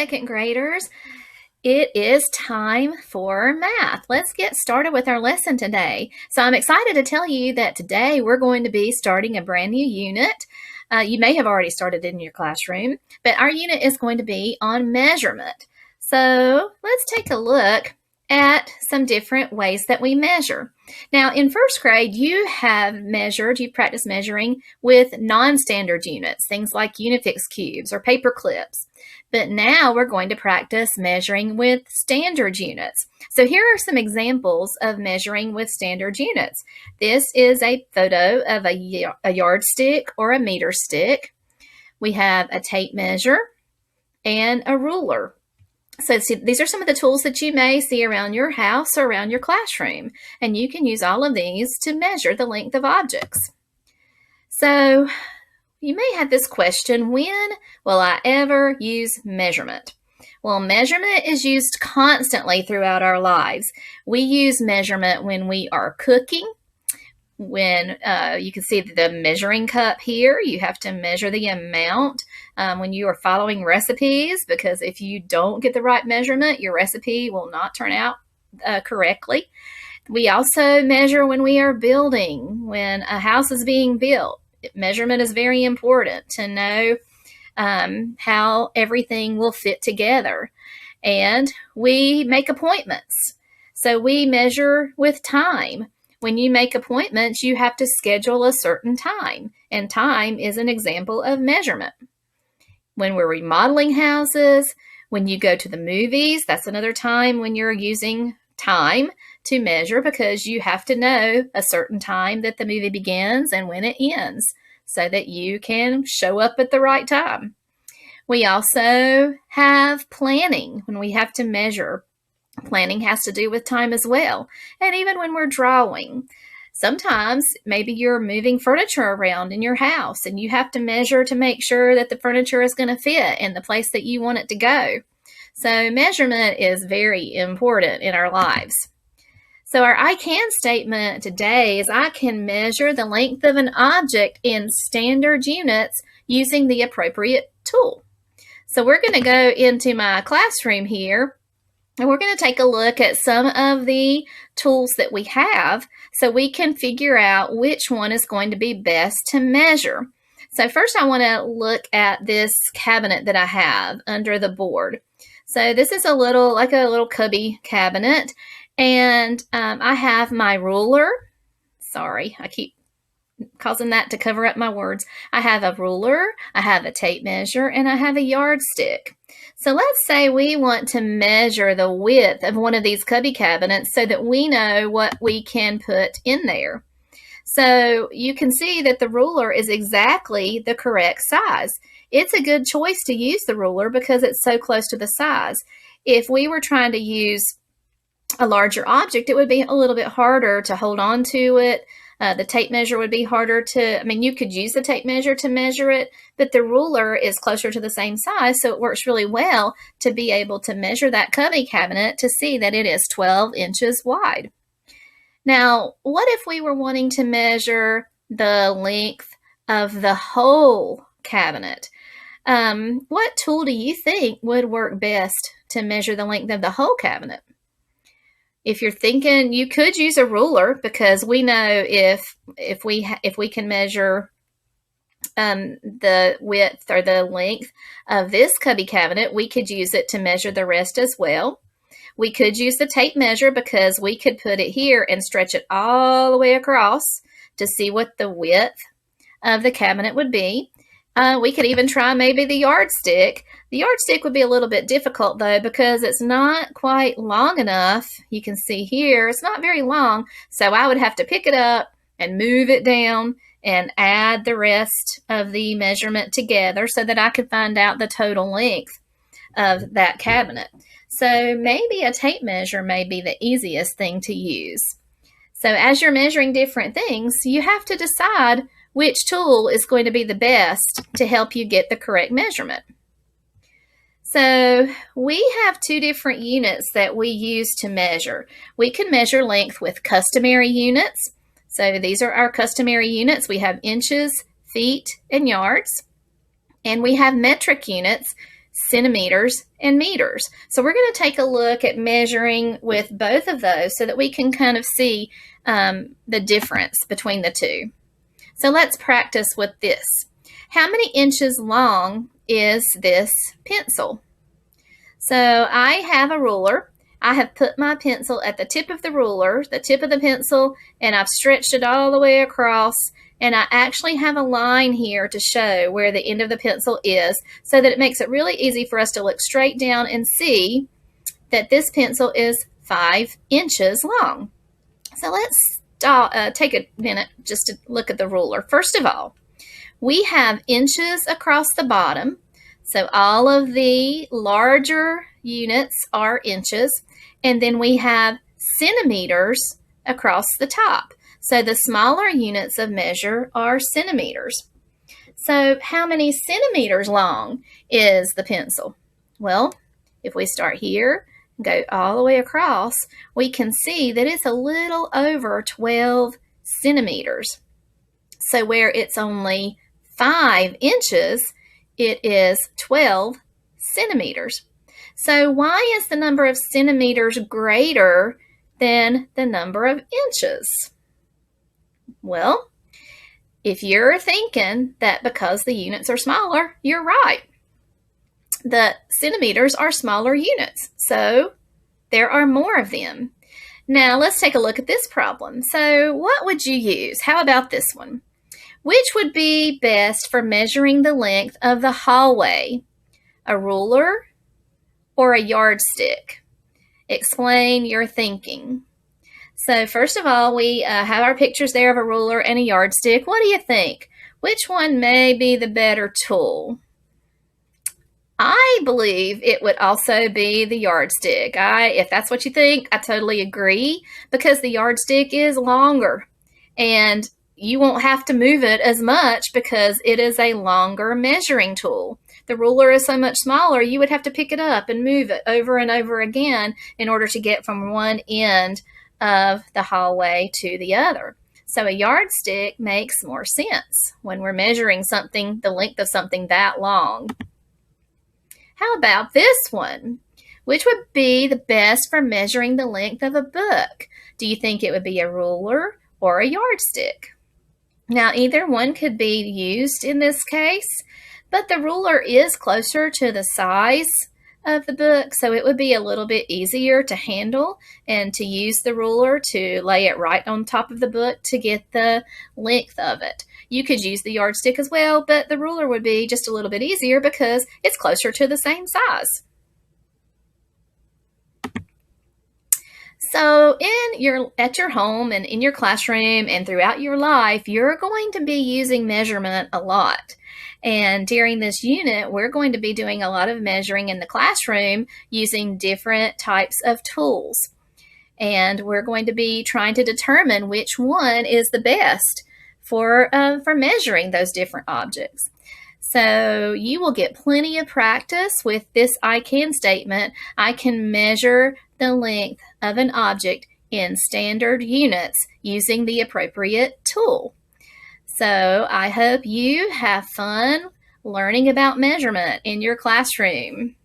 second graders. It is time for math. Let's get started with our lesson today. So I'm excited to tell you that today we're going to be starting a brand new unit. You may have already started in your classroom, but our unit is going to be on measurement. So let's take a look at some different ways that we measure. Now in first grade, you practiced measuring with non-standard units, things like Unifix cubes or paper clips. But now we're going to practice measuring with standard units. So here are some examples of measuring with standard units. This is a photo of a yardstick or a meter stick. We have a tape measure and a ruler. So these are some of the tools that you may see around your house or around your classroom, and you can use all of these to measure the length of objects. So you may have this question, when will I ever use measurement? Well, measurement is used constantly throughout our lives. We use measurement when we are cooking. When you can see the measuring cup here, you have to measure the amount when you are following recipes, because if you don't get the right measurement, your recipe will not turn out correctly. We also measure when we are building, when a house is being built. Measurement is very important to know how everything will fit together. And we make appointments. So we measure with time. When you make appointments, you have to schedule a certain time, and time is an example of measurement. When we're remodeling houses, when you go to the movies, that's another time when you're using time to measure, because you have to know a certain time that the movie begins and when it ends so that you can show up at the right time. We also have planning when we have to measure. Planning has to do with time as well. And even when we're drawing, sometimes maybe you're moving furniture around in your house and you have to measure to make sure that the furniture is going to fit in the place that you want it to go. So measurement is very important in our lives. So our I can statement today is I can measure the length of an object in standard units using the appropriate tool. So we're going to go into my classroom here, and we're going to take a look at some of the tools that we have so we can figure out which one is going to be best to measure. So first I want to look at this cabinet that I have under the board. So this is like a little cubby cabinet, and I have my ruler. Sorry, I keep causing that to cover up my words. I have a ruler, I have a tape measure, and I have a yardstick. So let's say we want to measure the width of one of these cubby cabinets so that we know what we can put in there. So you can see that the ruler is exactly the correct size. It's a good choice to use the ruler because it's so close to the size. If we were trying to use a larger object, it would be a little bit harder to hold on to it. The tape measure would be harder you could use the tape measure to measure it, but the ruler is closer to the same size, so it works really well to be able to measure that cubby cabinet to see that it is 12 inches wide. Now, what if we were wanting to measure the length of the whole cabinet? What tool do you think would work best to measure the length of the whole cabinet? If you're thinking, you could use a ruler, because we know if we can measure the width or the length of this cubby cabinet, we could use it to measure the rest as well. We could use the tape measure because we could put it here and stretch it all the way across to see what the width of the cabinet would be. We could even try maybe the yardstick. The yardstick would be a little bit difficult though, because it's not quite long enough. You can see here, it's not very long. So I would have to pick it up and move it down and add the rest of the measurement together so that I could find out the total length of that cabinet. So maybe a tape measure may be the easiest thing to use. So as you're measuring different things, you have to decide which tool is going to be the best to help you get the correct measurement. So we have two different units that we use to measure. We can measure length with customary units. So these are our customary units. We have inches, feet, and yards. And we have metric units. centimeters and meters. So we're going to take a look at measuring with both of those so that we can kind of see the difference between the two. So let's practice with this. How many inches long is this pencil? So I have a ruler. I have put my pencil at the tip of the ruler, the tip of the pencil, and I've stretched it all the way across. And I actually have a line here to show where the end of the pencil is so that it makes it really easy for us to look straight down and see that this pencil is 5 inches long. So let's take a minute just to look at the ruler. First of all, we have inches across the bottom. So all of the larger units are inches. And then we have centimeters across the top. So the smaller units of measure are centimeters. So how many centimeters long is the pencil? Well, if we start here, go all the way across, we can see that it's a little over 12 centimeters. So where it's only 5 inches, it is 12 centimeters. So why is the number of centimeters greater than the number of inches? Well, if you're thinking that because the units are smaller, you're right. The centimeters are smaller units, so there are more of them. Now let's take a look at this problem. So what would you use? How about this one? Which would be best for measuring the length of the hallway? A ruler or a yardstick? Explain your thinking. So first of all, we have our pictures there of a ruler and a yardstick. What do you think? Which one may be the better tool? I believe it would also be the yardstick. If that's what you think, I totally agree, because the yardstick is longer and you won't have to move it as much because it is a longer measuring tool. The ruler is so much smaller, you would have to pick it up and move it over and over again in order to get from one end of the hallway to the other. So a yardstick makes more sense when we're measuring something, the length of something that long. How about this one? Which would be the best for measuring the length of a book? Do you think it would be a ruler or a yardstick? Now, either one could be used in this case, but the ruler is closer to the size of the book, so it would be a little bit easier to handle and to use the ruler to lay it right on top of the book to get the length of it. You could use the yardstick as well, but the ruler would be just a little bit easier because it's closer to the same size. So at your home and in your classroom and throughout your life, you're going to be using measurement a lot. And during this unit, we're going to be doing a lot of measuring in the classroom using different types of tools. And we're going to be trying to determine which one is the best for measuring those different objects. So you will get plenty of practice with this I can statement. I can measure the length of an object in standard units using the appropriate tool. So I hope you have fun learning about measurement in your classroom.